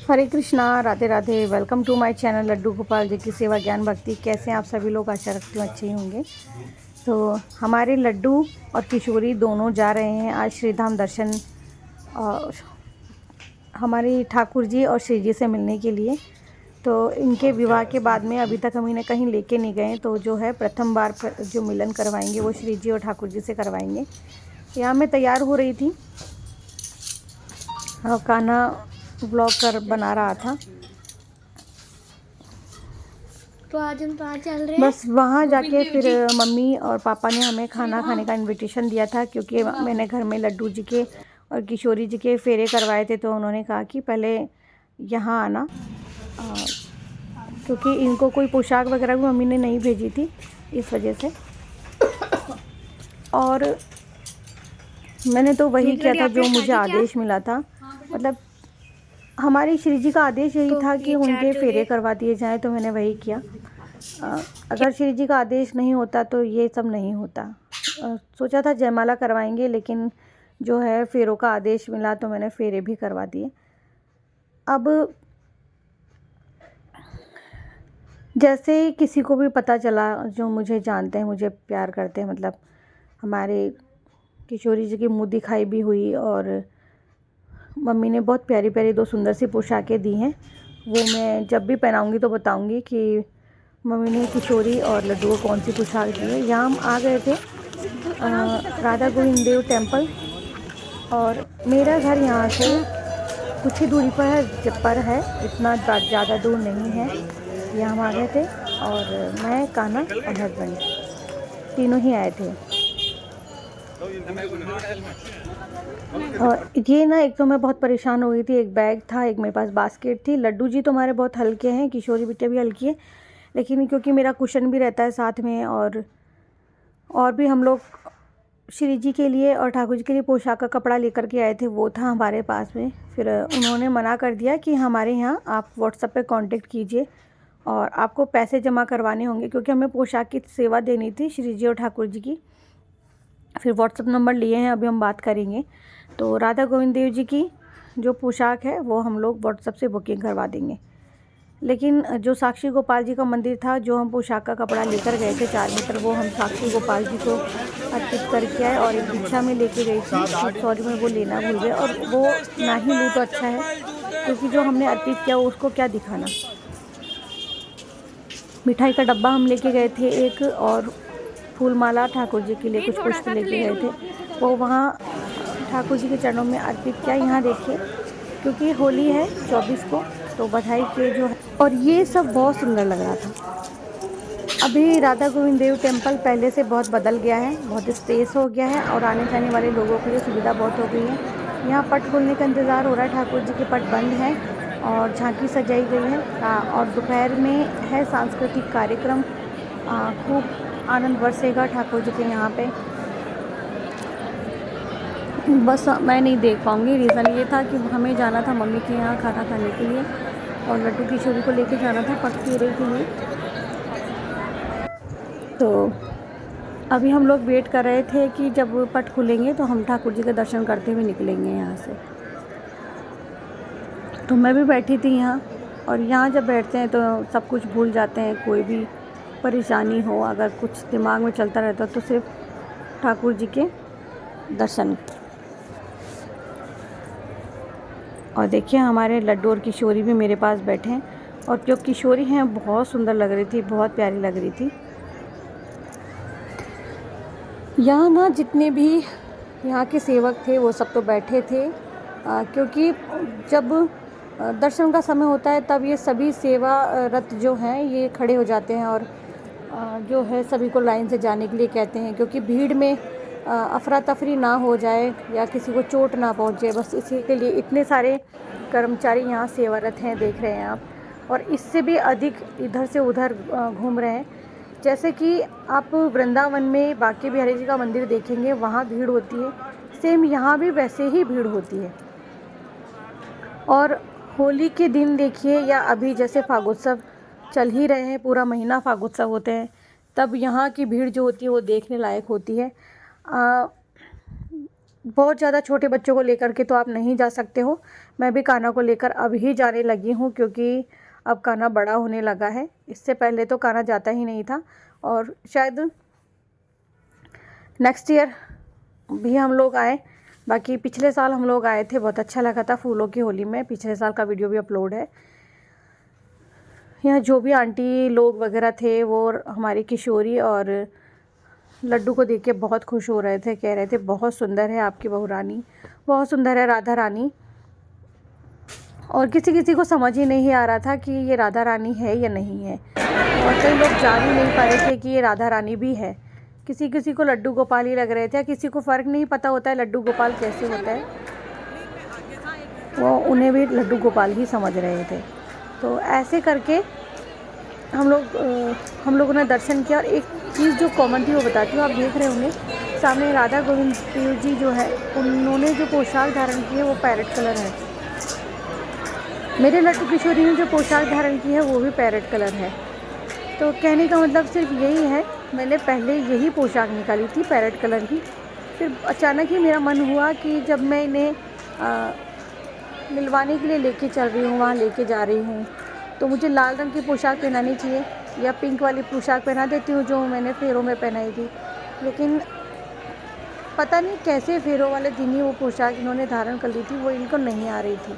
Hare Krishna, Radhe Radhe. Welcome to my channel Laddu Gopal ji की सेवा ज्ञान भक्ति। कैसे हैं आप सभी लोग? आशा रखती हूँ अच्छे ही होंगे। तो हमारे लड्डू और किशोरी दोनों जा रहे हैं आज श्रीधाम दर्शन, और हमारी ठाकुर जी और श्री जी से मिलने के लिए। तो इनके विवाह के बाद में अभी तक हम इन्हें कहीं लेके नहीं गए, तो जो है प्रथम बार जो मिलन करवाएंगे वो श्री जी और ठाकुर जी से करवाएंगे। यहाँ मैं तैयार हो रही थी और कान्हा व्लॉग बना रहा था। तो आज हम कहाँ चल रहे हैं? बस वहाँ जाके फिर मम्मी और पापा ने हमें खाना खाने का इनविटेशन दिया था, क्योंकि मैंने घर में लड्डू जी के और किशोरी जी के फेरे करवाए थे। तो उन्होंने कहा कि पहले यहाँ आना, क्योंकि इनको कोई पोशाक वगैरह भी मम्मी ने नहीं भेजी थी, इस वजह से। और मैंने तो वही किया था जो मुझे आदेश मिला था। मतलब हमारी श्री जी का आदेश यही था कि उनके फेरे करवा दिए जाएं, तो मैंने वही किया। अगर श्री जी का आदेश नहीं होता तो ये सब नहीं होता। सोचा था जयमाला करवाएंगे, लेकिन जो है फेरों का आदेश मिला तो मैंने फेरे भी करवा दिए। अब जैसे किसी को भी पता चला, जो मुझे जानते हैं, मुझे प्यार करते हैं, मतलब हमारे किशोरी जी की मुँह दिखाई भी हुई, और मम्मी ने बहुत प्यारी प्यारी दो सुंदर सी पोशाकें दी हैं। वो मैं जब भी पहनाऊंगी तो बताऊंगी कि मम्मी ने किशोरी और लड्डू को कौन सी पोशाक दी है। यहाँ हम आ गए थे राधा गोविंद देव टेम्पल, और मेरा घर यहाँ से कुछ ही दूरी पर है, इतना ज़्यादा दूर नहीं है। यहाँ हम आ गए थे, और मैं, कान्हा और हस्बैंड तीनों ही आए थे। और ये ना, एक तो मैं बहुत परेशान हो गई थी। एक बैग था, एक मेरे पास बास्केट थी। लड्डू जी तो हमारे बहुत हल्के हैं, किशोरी बिटिया भी हल्की है, लेकिन क्योंकि मेरा कुशन भी रहता है साथ में, और भी हम लोग श्री जी के लिए और ठाकुर जी के लिए पोशाक का कपड़ा लेकर के आए थे, वो था हमारे पास में। फिर उन्होंने मना कर दिया कि हमारे यहाँ आप व्हाट्सएप पे कांटेक्ट कीजिए और आपको पैसे जमा करवाने होंगे, क्योंकि हमें पोशाक की सेवा देनी थी श्री जी और ठाकुर जी की। फिर व्हाट्सएप नंबर लिए हैं, अभी हम बात करेंगे। तो राधा गोविंद देव जी की जो पोशाक है वो हम लोग व्हाट्सएप से बुकिंग करवा देंगे। लेकिन जो साक्षी गोपाल जी का मंदिर था, जो हम पोशाक का कपड़ा लेकर गए थे 4 मीटर, वो हम साक्षी गोपाल जी को अर्पित करके आए। और एक दीक्षा में लेके गई थी, सॉरी मैं वो लेना भूल गए, और वो ना ही लूँ तो अच्छा है, क्योंकि जो हमने अर्पित किया उसको क्या दिखाना। मिठाई का डब्बा हम लेके गए थे एक, और फूल माला ठाकुर जी के लिए कुछ पुष्प लेके गए थे, वो वहाँ ठाकुर जी के चरणों में अर्पित किया। यहाँ देखिए, क्योंकि होली है 24 को, तो बधाई के जो है, और ये सब बहुत सुंदर लग रहा था। अभी राधा गोविंद देव टेम्पल पहले से बहुत बदल गया है, बहुत स्पेस हो गया है, और आने जाने वाले लोगों के लिए सुविधा बहुत हो गई है। यहाँ पट खुलने का इंतज़ार हो रहा है, ठाकुर जी के पट बंद हैं और झांकी सजाई गई है। और दोपहर में है सांस्कृतिक कार्यक्रम, खूब आनंद बरसेगा ठाकुर जी के यहाँ पे। बस मैं नहीं देख पाऊँगी, रीज़न ये था कि हमें जाना था मम्मी के यहाँ खाना खाने के लिए, और लड्डू किशोरी को लेके जाना था पट फेरे के लिए। तो अभी हम लोग वेट कर रहे थे कि जब पट खुलेंगे तो हम ठाकुर जी के दर्शन करते हुए निकलेंगे यहाँ से। तो मैं भी बैठी थी यहाँ, और यहाँ जब बैठते हैं तो सब कुछ भूल जाते हैं। कोई भी परेशानी हो, अगर कुछ दिमाग में चलता रहता तो सिर्फ ठाकुर जी के दर्शन। और देखिए, हमारे लड्डू और किशोरी भी मेरे पास बैठे हैं, और जो किशोरी हैं बहुत सुंदर लग रही थी, बहुत प्यारी लग रही थी। यहाँ ना जितने भी यहाँ के सेवक थे वो सब तो बैठे थे, क्योंकि जब दर्शन का समय होता है तब ये सभी सेवा रत जो हैं ये खड़े हो जाते हैं, और जो है सभी को लाइन से जाने के लिए कहते हैं, क्योंकि भीड़ में अफरा तफरी ना हो जाए या किसी को चोट ना पहुँचे, बस इसी के लिए इतने सारे कर्मचारी यहाँ सेवारत हैं, देख रहे हैं आप। और इससे भी अधिक इधर से उधर घूम रहे हैं। जैसे कि आप वृंदावन में बांके बिहारी जी का मंदिर देखेंगे, वहाँ भीड़ होती है, सेम यहाँ भी वैसे ही भीड़ होती है। और होली के दिन देखिए, या अभी जैसे फागोत्सव चल ही रहे हैं, पूरा महीना फागोत्सव होते हैं, तब यहाँ की भीड़ जो होती है वो देखने लायक होती है। बहुत ज़्यादा छोटे बच्चों को लेकर के तो आप नहीं जा सकते हो। मैं भी कान्हा को लेकर अभी जाने लगी हूँ, क्योंकि अब कान्हा बड़ा होने लगा है। इससे पहले तो कान्हा जाता ही नहीं था, और शायद नेक्स्ट ईयर भी हम लोग आए। बाकी पिछले साल हम लोग आए थे, बहुत अच्छा लगा था फूलों की होली में। पिछले साल का वीडियो भी अपलोड है। यहाँ जो भी आंटी लोग वगैरह थे वो हमारी किशोरी और लड्डू को देख के बहुत खुश हो रहे थे, कह रहे थे बहुत सुंदर है आपकी बहू रानी, बहुत सुंदर है राधा रानी। और किसी किसी को समझ ही नहीं आ रहा था कि ये राधा रानी है या नहीं है, और कई लोग जान ही नहीं पा रहे थे कि ये राधा रानी भी है। किसी किसी को लड्डू गोपाल ही लग रहे थे, किसी को फ़र्क नहीं पता होता है लड्डू गोपाल कैसे होता है, वो उन्हें भी लड्डू गोपाल ही समझ रहे थे। तो ऐसे करके हम लोगों ने दर्शन किया। और एक चीज़ जो कॉमन थी वो बताती हूँ, आप देख रहे होंगे सामने राधा गोविंद देव जी जो है, उन्होंने जो पोशाक धारण की है वो पैरेट कलर है। मेरे लड्डू किशोरी ने जो पोशाक धारण की है वो भी पैरेट कलर है। तो कहने का मतलब सिर्फ यही है, मैंने पहले यही पोशाक निकाली थी पैरेट कलर की। फिर अचानक ही मेरा मन हुआ कि जब मैं इन्हें मिलवाने के लिए लेके चल रही हूँ, वहाँ लेके जा रही हूँ, तो मुझे लाल रंग की पोशाक पहनानी चाहिए, या पिंक वाली पोशाक पहना देती हूँ जो मैंने फेरों में पहनाई थी। लेकिन पता नहीं कैसे फेरों वाले दिन ही वो पोशाक इन्होंने धारण कर ली थी, वो इनको नहीं आ रही थी।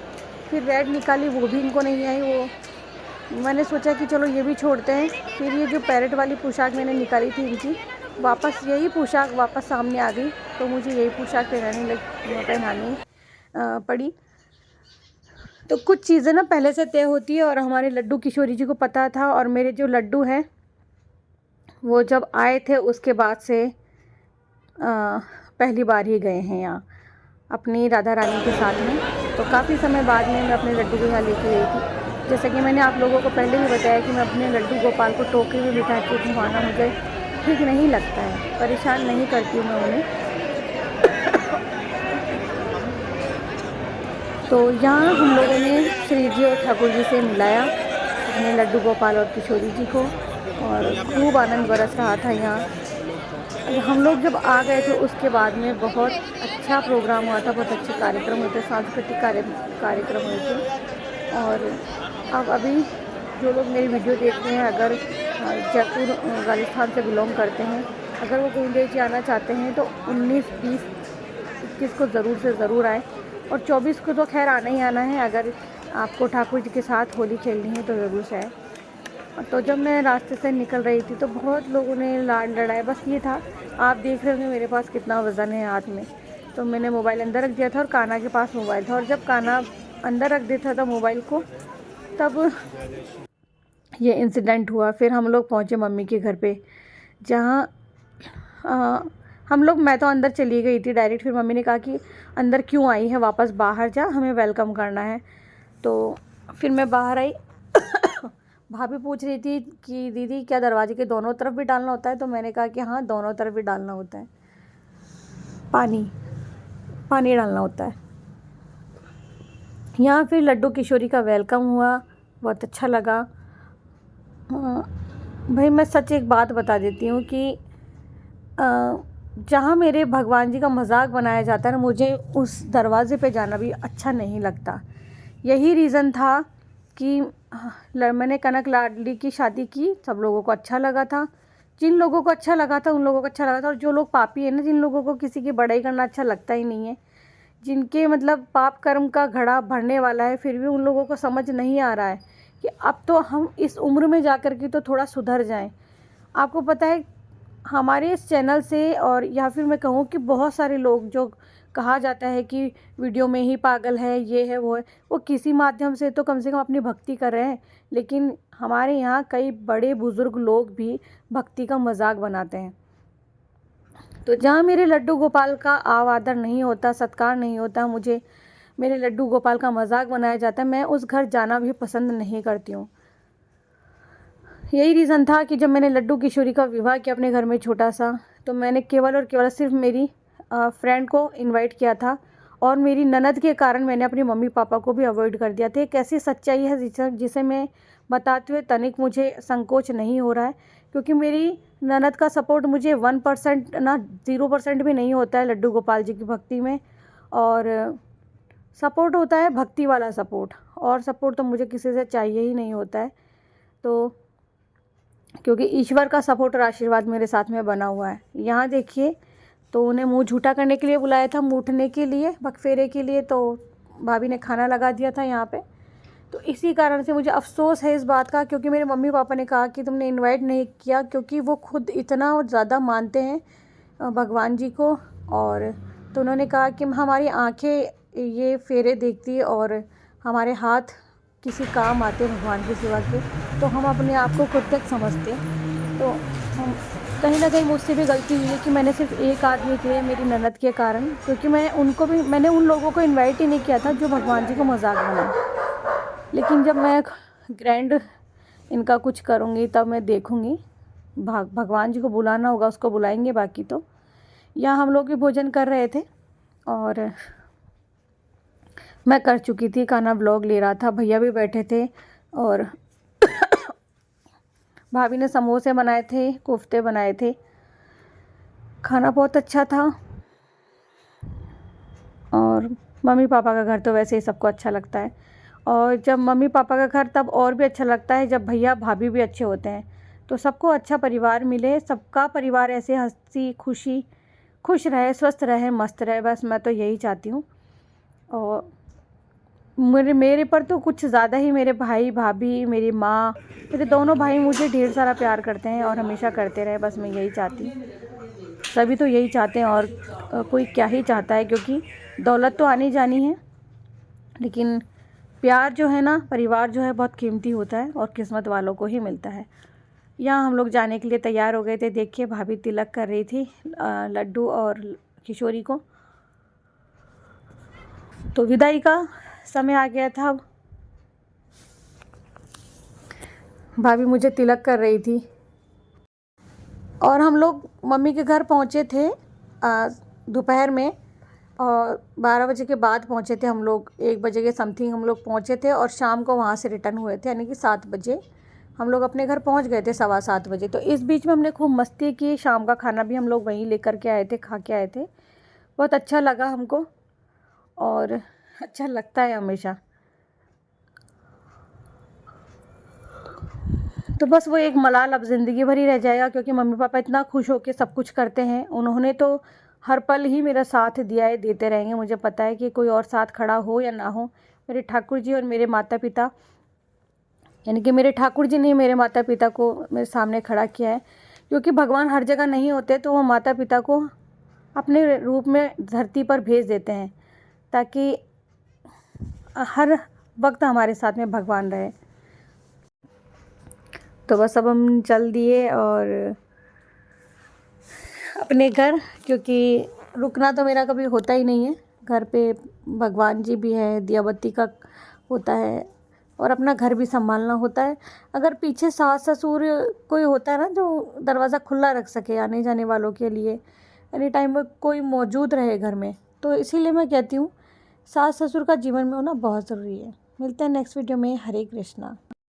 फिर रेड निकाली, वो भी इनको नहीं आई। वो मैंने सोचा कि चलो ये भी छोड़ते हैं। फिर ये जो पैरेट वाली पोशाक मैंने निकाली थी इनकी, वापस यही पोशाक वापस सामने आ गई, तो मुझे यही पोशाक पहनानी पड़ी। तो कुछ चीज़ें ना पहले से तय होती है, और हमारे लड्डू किशोरी जी को पता था। और मेरे जो लड्डू हैं वो जब आए थे उसके बाद से पहली बार ही गए हैं यहाँ अपनी राधा रानी के साथ में। तो काफ़ी समय बाद में मैं अपने लड्डू को यहाँ लेके गई थी। जैसे कि मैंने आप लोगों को पहले भी बताया कि मैं अपने लड्डू गोपाल को टोकरी में बिठा के घुमाना मुझे ठीक नहीं लगता है, परेशान नहीं करती हूँ मैं उन्हें। तो यहाँ हम लोगों ने श्री जी और ठाकुर जी से मिलाया अपने लड्डू गोपाल और किशोरी जी को, और खूब आनंद बरस रहा था यहाँ। हम लोग जब आ गए थे उसके बाद में बहुत अच्छा प्रोग्राम हुआ था, बहुत अच्छे कार्यक्रम हुए थे, सांस्कृतिक कार्यक्रम हुए थे। और अब अभी जो लोग मेरी वीडियो देख रहे हैं, अगर जयपुर राजस्थान से बिलोंग करते हैं, अगर वो गोविंद देव जी आना चाहते हैं तो 19, 20, 21 को ज़रूर से ज़रूर आए, और 24 को तो खैर आना ही आना है। अगर आपको ठाकुर जी के साथ होली खेलनी है तो ज़रूर से आए। तो जब मैं रास्ते से निकल रही थी तो बहुत लोगों ने लाड लड़ाए। बस ये था, आप देख रहे होंगे मेरे पास कितना वज़न है हाथ में, तो मैंने मोबाइल अंदर रख दिया था और कान्हा के पास मोबाइल था। और जब कान्हा अंदर रख देता था मोबाइल को, तब ये इंसिडेंट हुआ। फिर हम लोग पहुँचे मम्मी के घर पे, जहाँ मैं तो अंदर चली गई थी डायरेक्ट। फिर मम्मी ने कहा कि अंदर क्यों आई है, वापस बाहर जा, हमें वेलकम करना है। तो फिर मैं बाहर आई। भाभी पूछ रही थी कि दीदी क्या दरवाजे के दोनों तरफ भी डालना होता है, तो मैंने कहा कि हाँ दोनों तरफ भी डालना होता है, पानी डालना होता है। यहाँ फिर लड्डू किशोरी का वेलकम हुआ, बहुत अच्छा लगा। भाई मैं सच एक बात बता देती हूँ कि जहाँ मेरे भगवान जी का मजाक बनाया जाता है ना, मुझे उस दरवाज़े पे जाना भी अच्छा नहीं लगता। यही रीज़न था कि मैंने कनक लाडली की शादी की, सब लोगों को अच्छा लगा था। जिन लोगों को अच्छा लगा था उन लोगों को अच्छा लगा था, और जो लोग पापी है ना, जिन लोगों को किसी की बड़ाई करना अच्छा लगता ही नहीं है, जिनके मतलब पाप कर्म का घड़ा भरने वाला है, फिर भी उन लोगों को समझ नहीं आ रहा है कि अब तो हम इस उम्र में जा कर के तो थोड़ा सुधर जाएं। आपको पता है हमारे इस चैनल से, और या फिर मैं कहूँ कि बहुत सारे लोग जो कहा जाता है कि वीडियो में ही पागल है, ये है वो है, वो किसी माध्यम से तो कम अपनी भक्ति कर रहे हैं। लेकिन हमारे यहाँ कई बड़े बुज़ुर्ग लोग भी भक्ति का मजाक बनाते हैं। तो जहाँ मेरे लड्डू गोपाल का आदर नहीं होता, सत्कार नहीं होता, मुझे मेरे लड्डू गोपाल का मजाक बनाया जाता है, मैं उस घर जाना भी पसंद नहीं करती हूँ। यही रीज़न था कि जब मैंने लड्डू किशोरी का विवाह किया अपने घर में छोटा सा, तो मैंने केवल और केवल सिर्फ मेरी फ्रेंड को इनवाइट किया था, और मेरी ननद के कारण मैंने अपने मम्मी पापा को भी अवॉइड कर दिया था। एक ऐसी सच्चाई है जिसे मैं बताते हुए तनिक मुझे संकोच नहीं हो रहा है, क्योंकि मेरी ननद का सपोर्ट मुझे 1% ना 0% भी नहीं होता है लड्डू गोपाल जी की भक्ति में। और सपोर्ट होता है भक्ति वाला सपोर्ट, और सपोर्ट तो मुझे किसी से चाहिए ही नहीं होता है। तो क्योंकि ईश्वर का सपोर्ट और आशीर्वाद मेरे साथ में बना हुआ है। यहाँ देखिए, तो उन्हें मुंह झूठा करने के लिए बुलाया था, मूठने के लिए, बकफेरे के लिए, तो भाभी ने खाना लगा दिया था यहाँ पे। तो इसी कारण से मुझे अफ़सोस है इस बात का, क्योंकि मेरे मम्मी पापा ने कहा कि तुमने इनवाइट नहीं किया, क्योंकि वो खुद इतना ज़्यादा मानते हैं भगवान जी को। और तो उन्होंने कहा कि हमारी आंखें ये फेरे देखती और हमारे हाथ किसी काम आते भगवान की सेवा के, तो हम अपने आप को खुद तक समझते। तो हम कहीं ना कहीं मुझसे भी गलती हुई है कि मैंने सिर्फ एक आदमी के लिए, मेरी ननद के कारण, क्योंकि मैंने उन लोगों को इनवाइट ही नहीं किया था जो भगवान जी को मजाक बनाए। लेकिन जब मैं ग्रैंड इनका कुछ करूँगी तब मैं देखूँगी, भगवान जी को बुलाना होगा उसको बुलाएंगे। बाकी तो यहाँ हम लोग भी भोजन कर रहे थे और मैं कर चुकी थी, खाना व्लॉग ले रहा था, भैया भी बैठे थे और भाभी ने समोसे बनाए थे, कोफ्ते बनाए थे, खाना बहुत अच्छा था। और मम्मी पापा का घर तो वैसे ही सबको अच्छा लगता है, और जब मम्मी पापा का घर तब और भी अच्छा लगता है जब भैया भाभी भी अच्छे होते हैं। तो सबको अच्छा परिवार मिले, सबका परिवार ऐसे हंसी खुशी खुश रहे, स्वस्थ रहे, मस्त रहे, बस मैं तो यही चाहती हूँ। और मेरे पर तो कुछ ज़्यादा ही मेरे भाई भाभी, मेरी माँ, मेरे दोनों भाई मुझे ढेर सारा प्यार करते हैं और हमेशा करते रहे, बस मैं यही चाहती हूँ। सभी तो यही चाहते हैं, और कोई क्या ही चाहता है, क्योंकि दौलत तो आनी जानी है, लेकिन प्यार जो है ना, परिवार जो है, बहुत कीमती होता है और किस्मत वालों को ही मिलता है। यहाँ हम लोग जाने के लिए तैयार हो गए थे। देखिए भाभी तिलक कर रही थी लड्डू और किशोरी को। तो विदाई का समय आ गया था। भाभी मुझे तिलक कर रही थी और हम लोग मम्मी के घर पहुँचे थे दोपहर में, और 12 बजे के बाद पहुँचे थे हम लोग। 1 बजे के समथिंग हम लोग पहुँचे थे और शाम को वहाँ से रिटर्न हुए थे, यानी कि 7 बजे हम लोग अपने घर पहुँच गए थे, 7:15 बजे। तो इस बीच में हमने खूब मस्ती की, शाम का खाना भी हम लोग वहीं लेकर के आए थे, खा के आए थे। बहुत अच्छा लगा हमको, और अच्छा लगता है हमेशा। तो बस वो एक मलाल अब ज़िंदगी भर ही रह जाएगा, क्योंकि मम्मी पापा इतना खुश होकर सब कुछ करते हैं। उन्होंने तो हर पल ही मेरा साथ दिया है, देते रहेंगे। मुझे पता है कि कोई और साथ खड़ा हो या ना हो, मेरे ठाकुर जी और मेरे माता पिता, यानी कि मेरे ठाकुर जी ने मेरे माता पिता को मेरे सामने खड़ा किया है। क्योंकि भगवान हर जगह नहीं होते, तो वो माता पिता को अपने रूप में धरती पर भेज देते हैं, ताकि हर वक्त हमारे साथ में भगवान रहे। तो बस अब हम चल दिए और अपने घर, क्योंकि रुकना तो मेरा कभी होता ही नहीं है। घर पे भगवान जी भी है, दिया बत्ती का होता है, और अपना घर भी संभालना होता है। अगर पीछे सास ससुर कोई होता है ना, जो दरवाज़ा खुला रख सके आने जाने वालों के लिए, एनी टाइम में कोई मौजूद रहे घर में, तो इसीलिए मैं कहती हूँ सास ससुर का जीवन में होना बहुत ज़रूरी है। मिलते हैं नेक्स्ट वीडियो में। हरे कृष्णा।